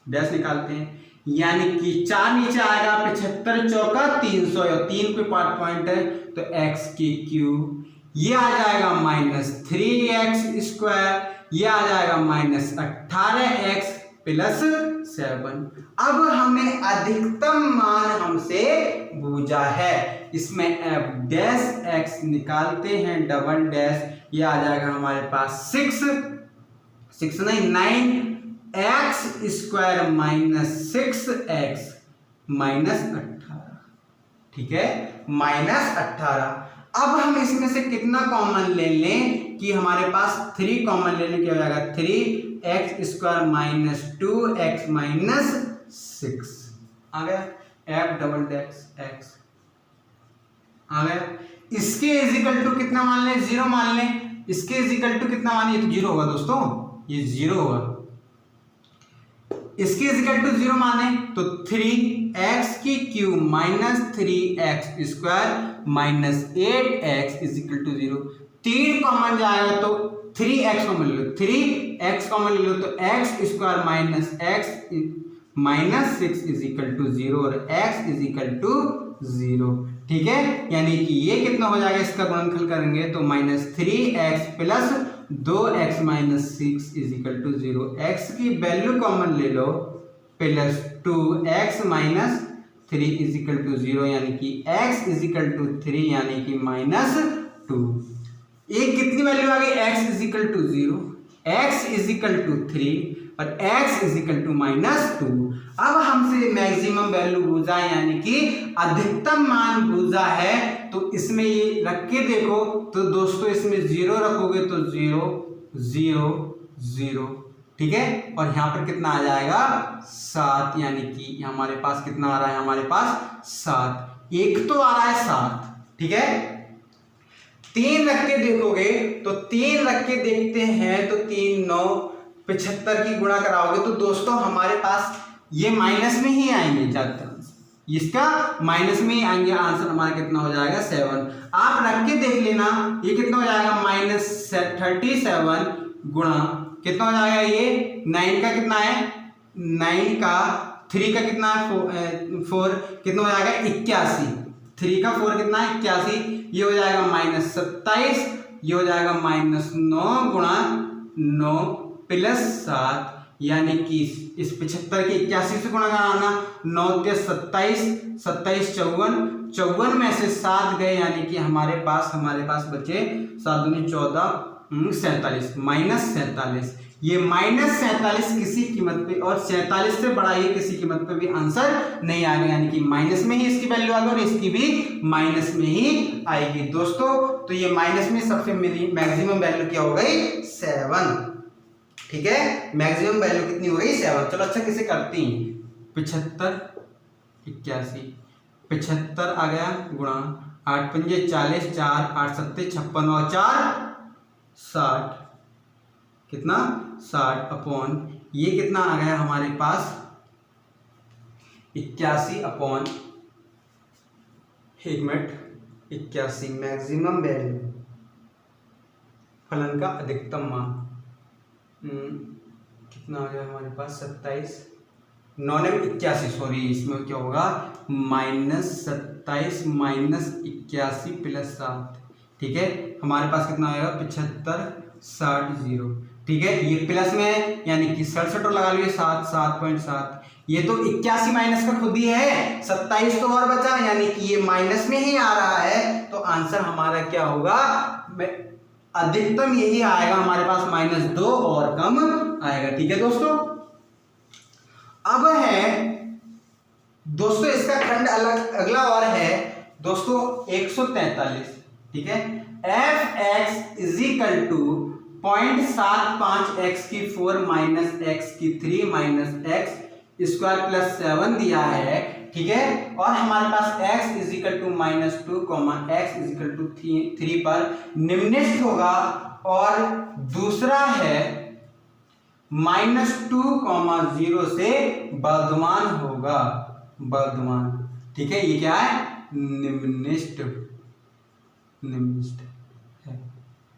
डैश निकालते हैं, यानी कि 4 नीचे आएगा, 75 चौका 300, 3 पे पॉइंट है तो x की क्यूब, ये आ जाएगा माइनस 3x स्क्वायर, ये आ जाएगा माइनस 18x प्लस 7। अब हमें अधिकतम मान हमसे पूछा है, इसमें f डैश x निकालते हैं, डबल डैश, ये आ जाएगा हमारे पास 9x square minus 6x minus 18, ठीक है, माइनस 18। अब हम इसमें से कितना कॉमन ले लें कि हमारे पास 3 कॉमन लेने क्या हो जाएगा, 3x square minus 2x minus 6 आ गया, f डबल डैश x आ गया। इसके इजिकल टू कितना मान लें, 0 मान लें, इसके इजिकल टू कितना मान लें, ये तो 0 होगा दोस्तों, ये 0 होगा। इसके इजिकल टू 0 माने तो 3x की cube minus 3x square minus 8x equal to 0। 3 common जाएगा तो 3x कॉमन ले लो, 3x कॉमन ले लो तो x square minus x minus 6 is equal to 0 और x इजिकल टू 0, ठीक है। यानी कि ये कितना हो जाएगा, इसका गुणनफल करेंगे तो minus 3x plus 2x minus 6 is equal to 0, x की वैल्यू कॉमन ले लो plus 2x minus 3 is equal to 0, यानी कि x इजिकल टू 3 यानी कि माइनस 2। एक कितनी वैल्यू आ गई, x equal to 0, x equal to 3 और x इजिकल टू माइनस 2। अब हमसे मैक्सिमम वैल्यू पूछा है, यानी कि अधिकतम मान पूछा है, तो इसमें ये रख के देखो तो दोस्तों इसमें 0 रखोगे तो 0 0 0, ठीक है, और यहाँ पर कितना आ जाएगा 7, यानी कि हमारे पास कितना आ रहा है, हमारे पास 7, एक तो आ रहा है 7, ठीक है। 3 रख के देखोगे तो 3 रख के देखते हैं तो 3 9 75 की गुणा कराओगे तो दोस्तों हमारे पास ये माइनस में ही आएंगे ज़्यादातर, इसका माइनस में ही आएंगे। आंसर हमारा कितना हो जाएगा 7। आप रख के देख लेना ये कितना हो जाएगा -37 गुणा कितना हो जाएगा ये 9 का कितना है 9 का 3 का कितना है 4 कितना हो जाएगा 81। 3 का 4 कितना है 81, ये हो जाएगा -27, ये हो जाएगा -9 गुणा 9 + 7 यानी कि इस 75 के 81 से गुणा कराना 9 के 27, 27 54 में से 7 गए यानी कि हमारे पास बचे 7 दूनी 14 47 -47। ये -47 किसी कीमत पे और 47 से बड़ा ये किसी कीमत पे भी आंसर नहीं आएगा, यानी कि माइनस में ही इसकी वैल्यू आएगी और इसकी भी माइनस में ही आएगी दोस्तों। तो ये माइनस में सबसे मैक्सिमम वैल्यू क्या हो गई 7। ठीक है, मैक्सिमम वैल्यू कितनी हो गई 7। चलो अच्छा किसे करती हैं 75 81 75 आ गया गुणा 8 पंजे 40 4 8 7 56 और 4 60 कितना 60 अपॉन ये कितना आ गया हमारे पास 81 अपॉन 1 मिनट 81 मैक्सिमम वैल्यू फलन का अधिकतम मान कितना आ गया हमारे पास 27 9 81 सॉरी इसमें क्या होगा -27 -81 + 7। ठीक है, हमारे पास कितना आएगा 75 60 0। ठीक है, ये प्लस में है यानी कि 67 लगा लीजिए 7 7.7। ये तो 81 माइनस का खुद ही है 27 तो और बचा यानी कि ये माइनस में ही आ रहा है। तो आंसर हमारा क्या होगा अधिकतम यही आएगा हमारे पास -2 और कम आएगा। ठीक है दोस्तों, अब है दोस्तों इसका खंड अलग अगला और है दोस्तों 143। ठीक है, f(x) = 0.75 x की 4 - x की 3 - x² + 7 दिया है। ठीक है, और हमारे पास x = -2, x = 3 पर निम्नलिखित होगा और दूसरा है -2, 0 से वर्धमान होगा वर्धमान। ठीक है, ये क्या है निम्नलिखित है।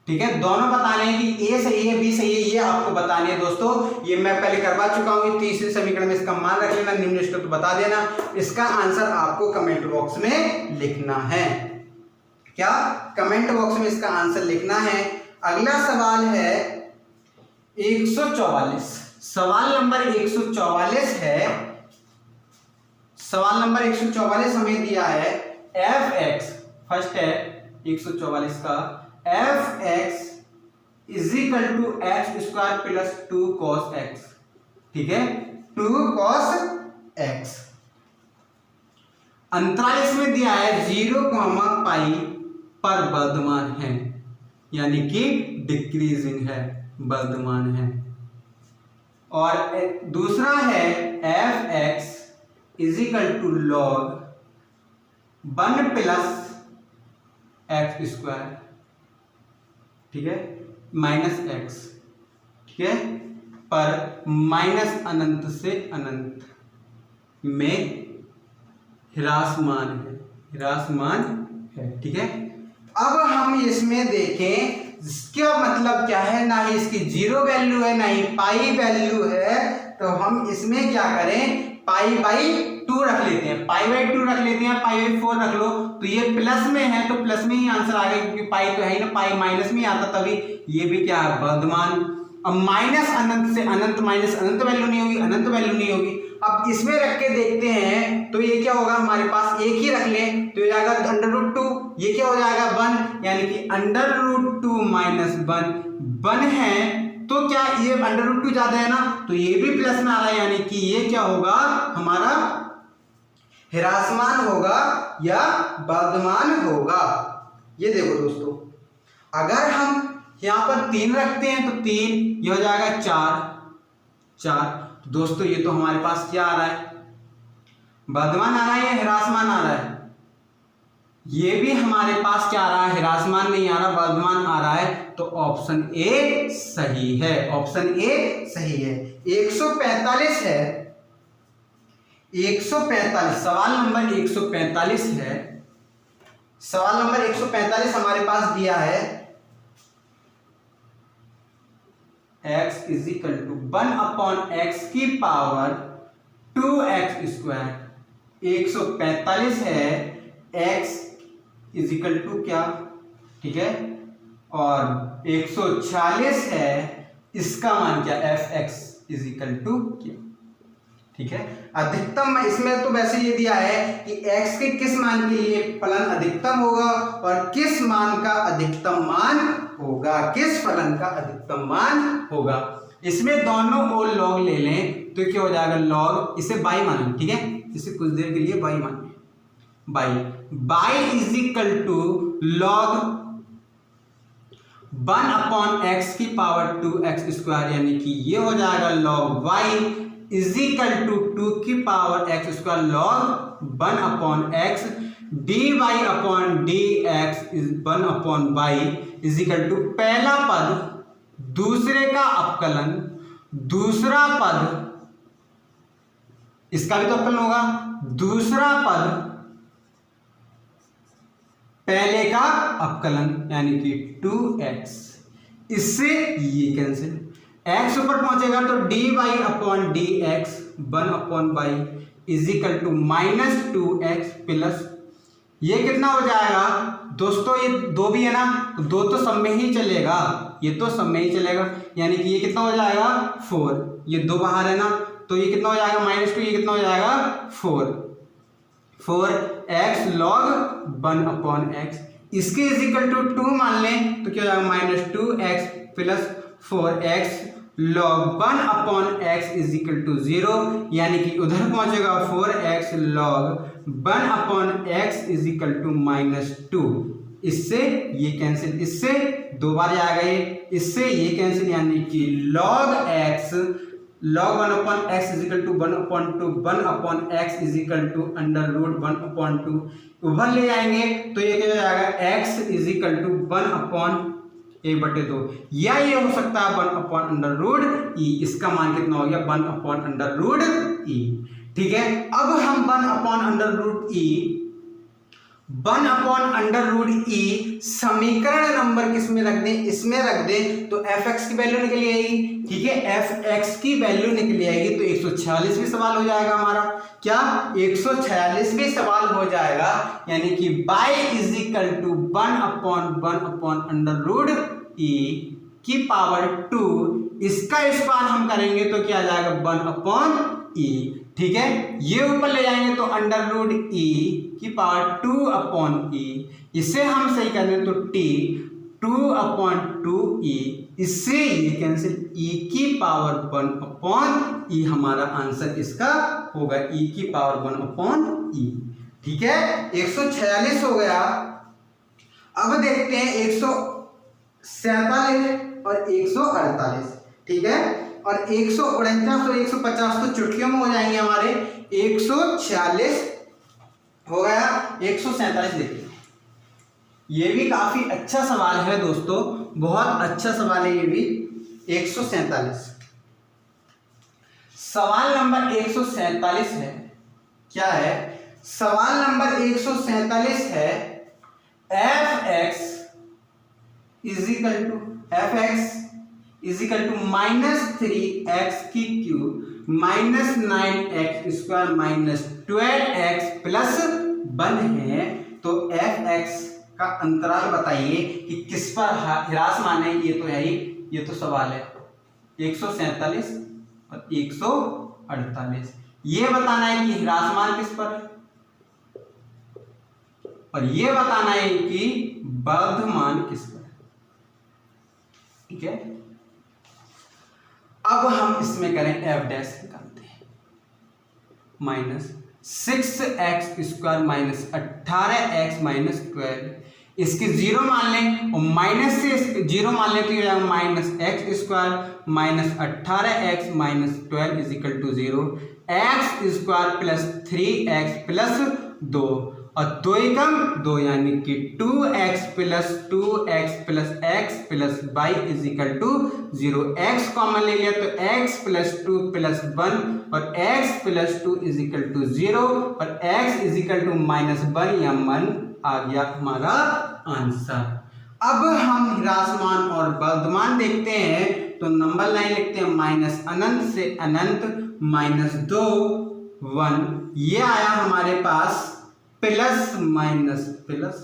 ठीक है, दोनों बताने हैं कि ए सही है बी सही है, ये आपको बताने है दोस्तों। ये मैं पहले करवा चुका हूँ। तीसरे समीकरण में इसका मान रख लेना, निम्नलिखित तो बता देना। इसका आंसर आपको कमेंट बॉक्स में लिखना है। क्या कमेंट बॉक्स में इसका आंसर लिखना है। अगला सवाल है 144। सवाल नंबर 144 है। सवाल नंबर 144 हमें दिया है f(x) फर्स्ट है 144 का f(x) = x² + 2 cos x। ठीक है, 2 cos x। अंतराल इसमें दिया है 0, π पर वर्धमान है यानी कि डिक्रीजिंग है वर्धमान है। और दूसरा है f(x) = log 1 + x²। ठीक है, -x। ठीक है, पर -अनंत से अनंत में ह्रासमान है। ठीक है, अब हम इसमें देखें इसका मतलब क्या है, ना ही इसकी 0 वैल्यू है ना ही पाई वैल्यू है। तो हम इसमें क्या करें π/2 रख लेते हैं, π/2 रख लेते हैं, π/4 रख लो। तो ये प्लस में है तो प्लस में ही आंसर आ गया क्योंकि पाई तो है ही ना, पाई माइनस में ही आता तभी ये भी क्या है वर्धमान। अब -अनंत से अनंत -अनंत वैल्यू नहीं होगी, अनंत वैल्यू नहीं होगी। अब इसमें रख के देखते हैं तो ये क्या होगा हमारे पास एक ही रख लें तो ये जाएगा √2, ये क्या हो जाएगा 1 यानी कि √2 - 1 है। तो क्या ये √2 ज्यादा है ना, तो ये भी प्लस में आ रहा है यानी कि ये क्या होगा हमारा ह्रासमान होगा या वर्धमान होगा। ये देखो दोस्तों, अगर हम यहां पर 3 रखते हैं तो 3, ये हो जाएगा 4। तो दोस्तों ये तो हमारे पास क्या आ रहा है वर्धमान आ रहा है या ह्रासमान आ रहा है। ये भी हमारे पास क्या आ रहा है ह्रासमान नहीं आ रहा वर्धमान आ रहा है। तो ऑप्शन ए सही है, ऑप्शन ए सही है। 145 है 145, सवाल नंबर 145 है। सवाल नंबर 145 हमारे पास दिया है x is equal to 1/x की पावर 2x स्क्वायर। 145 है, x इज इक्वल टू क्या, ठीक है, और 140 है, इसका मान क्या, fx इज इक्वल टू क्या, ठीक है। अधिकतम इसमें तो वैसे ये दिया है कि x के किस मान के लिए फलन अधिकतम होगा और किस मान का अधिकतम मान होगा, किस फलन का अधिकतम मान होगा। इसमें दोनों ओर लॉग ले लें तो क्या हो जाएगा, लॉग, इसे बाई मानें, ठीक है, इसे कुछ देर के लिए बाई मानें, y is equal to log 1/x की पावर 2x स्क्वायर, यानी कि ये हो जाएगा log y is equal to 2 की power x square log 1/x dy/dx is 1/y is equal to पहला पद दूसरे का अपकलन, दूसरा पद इसका भी तो अपकलन होगा, दूसरा पद पहले का अपकलन, यानी कि 2x, इससे ये कैंसिल, x ऊपर पहुंचेगा तो dy/dx 1/y is equal to -2x plus, ये कितना हो जाएगा दोस्तों, ये दो भी है ना, दो तो सब में ही चलेगा, ये तो सब में ही चलेगा, यानी कि ये कितना हो जाएगा 4, ये दो बाहर है ना, तो ये कितना हो जाएगा -2, ये कितना हो जाएगा 4x log 1/x, इसके इज इक्वल टू 2 मान लें तो क्या हो जाएगा -2x plus 4x log 1/x is equal to 0, यानी कि उधर पहुंचेगा 4x log 1/x is equal to -2, इससे ये कैंसिल, इससे दो बार आ गए, इससे ये कैंसिल, यानी कि log 1/x is equal to 1/x is equal to √1/2, उभर ले जाएंगे तो ये क्या हो जाएगा, x इज इक्वल टू 1/1/2, या ये हो सकता है 1/√e, इसका मान कितना हो गया 1/√e, ठीक है। अब हम 1/√e समीकरण नंबर किस में रख दें, इसमें रख दें तो fx की वैल्यू निकल आएगी, ठीक है, fx की वैल्यू निकल आएगी तो 146 भी सवाल हो जाएगा हमारा, क्या 146 भी सवाल हो जाएगा, यानी कि y is equal to 1/1/√e की पावर 2, इसका स्क्वायर हम करेंगे तो क्या आ जाएगा 1/e, ठीक है, ये ऊपर ले जाएंगे तो √e की पावर 2/e, इसे हम सही कर दें तो t 2/2e, इससे ये कैंसिल, e की पावर 1/e हमारा आंसर इसका होगा, e की पावर 1/e, ठीक है। 146 हो गया। अब देखते हैं 147 और 148, ठीक है, और 149 और 150 तो चुटकियों में हो जाएंगे हमारे, 146 हो गया। 147 देखिए, ये भी काफी अच्छा सवाल है दोस्तों, बहुत अच्छा सवाल है ये भी। 147 सवाल नंबर 147 है, क्या है सवाल नंबर 147 है, fx is equal to -3x की cube -9x square -12x plus 1 है, तो fx का अंतराल बताइए कि किस पर ह्रास माने, ये तो है ही, ये तो सवाल है। 147 और 148 ये बताना है कि ह्रास मान किस पर है, और ये बताना है कि बद्ध मान किस पर है, ठीक है। अब हम इसमें करें f डैश निकालते हैं, -6x स्क्वायर -18x -12, इसके 0 मान लें और माइनस से 0 मान लें तो ये -x square -18x -12 is equal to 0, x square plus 3x plus 2, और 2 एकम 2 यानी कि 2x plus 2x plus x plus y is equal to 0। x common ले लिया तो x प्लस 2 प्लस 1 और x plus 2 is equal to 0 और x इज इक्वल टू -1 या 1 आ गया हमारा आंसर। अब हम ह्रासमान और वर्धमान देखते हैं तो नंबर लाइन लिखते हैं माइनस अनंत से अनंत -2 1, ये आया हमारे पास प्लस माइनस प्लस।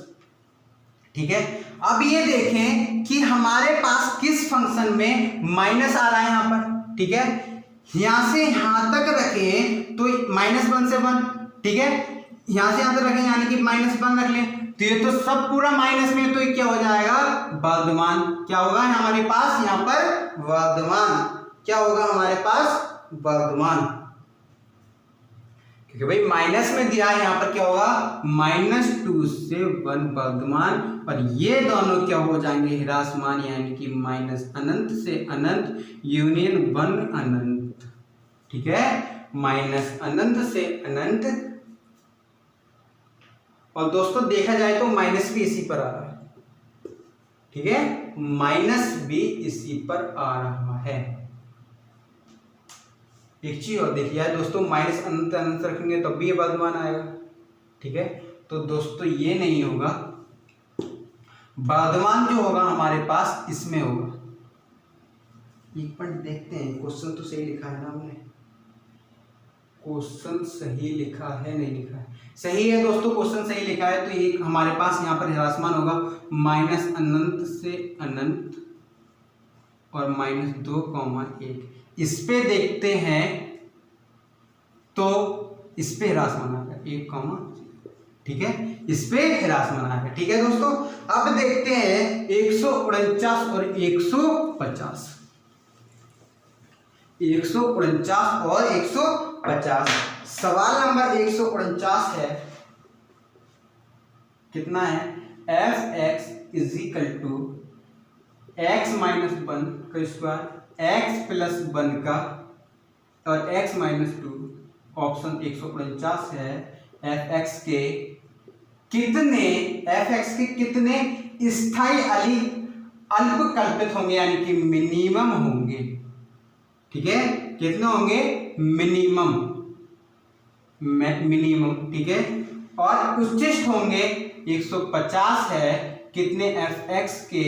ठीक है, अब ये देखें कि हमारे पास किस फंक्शन में माइनस आ रहा है यहाँ पर। ठीक है, यहां से यहां तक रखें तो -1 से 1, ठीक है, यहां से यहां तक रखें यानी कि -1 रख लें तो ये तो सब पूरा माइनस में, तो ये क्या हो जाएगा वर्धमान। क्या होगा हमारे पास यहाँ पर वर्धमान, क्या होगा हमारे पास वर्धमान, क्योंकि भाई माइनस में दिया है यहाँ पर क्या होगा -2 से 1 वर्धमान और ये दोनों क्या हो जाएंगे ह्रासमान यानी कि माइनस अनंत से अनंत यूनियन 1 अनंत। ठीक है, माइनस अनंत से अनंत। और दोस्तों देखा जाए तो माइनस भी इसी पर आ रहा है। ठीक है, माइनस भी इसी पर आ रहा है। एक चीज और देखिए दोस्तों, माइनस अनंत अनंत रखेंगे तब भी ये वर्धमान आएगा। ठीक है, तो दोस्तों ये नहीं होगा, वर्धमान जो होगा हमारे पास इसमें होगा। एक पॉइंट देखते हैं, क्वेश्चन तो सही लिखा है ना हमने, क्वेश्चन सही लिखा है नहीं लिखा है, सही है दोस्तों, क्वेश्चन सही लिखा है। तो ये हमारे पास यहाँ पर ह्रासमान होगा माइनस अनंत से अनंत और -2,1। इस पे देखते हैं तो इस पे ह्रासमान आ गया 1, ठीक है, इस पे ह्रासमान आ गया। ठीक है दोस्तों, अब देखते हैं 149 और 150, 149 और 150। सवाल नंबर 149 है, कितना है, f(x) is equal to x minus 1 का स्क्वायर x प्लस 1 का और x माइनस 2। ऑप्शन 149 है f(x) के कितने स्थायी अल्पकल्पित होंगे यानी कि मिनिमम होंगे। ठीक है, कितने होंगे मिनिमम। ठीक है, और उच्चिष्ट होंगे 150 है, कितने f(x) के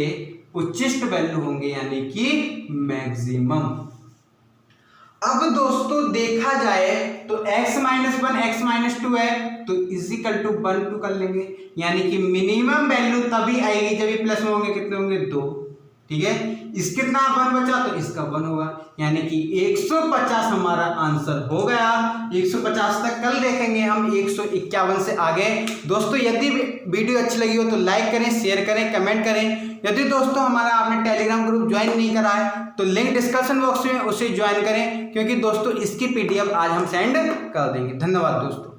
उच्चिष्ट वैल्यू होंगे यानी कि मैक्सिमम। अब दोस्तों देखा जाए तो x माइनस 1 x माइनस 2 है तो इज इक्वल टू 1 2 कर लेंगे, यानी कि मिनिमम वैल्यू तभी आएगी जब ये प्लस में होंगे, कितने होंगे 2। ठीक है, इस कितना 1 बचा तो इसका 1 होगा, यानी कि 150 हमारा आंसर हो गया। 150 तक कल देखेंगे हम 151 से आगे। दोस्तों यदि वीडियो अच्छी लगी हो तो लाइक करें, शेयर करें, कमेंट करें। यदि दोस्तों हमारा आपने टेलीग्राम ग्रुप ज्वाइन नहीं करा है तो लिंक डिस्क्रिप्शन बॉक्स में उसे ज्वाइन करें, क्योंकि दोस्तों इसकी PDF आज हम सेंड कर देंगे। धन्यवाद दोस्तों।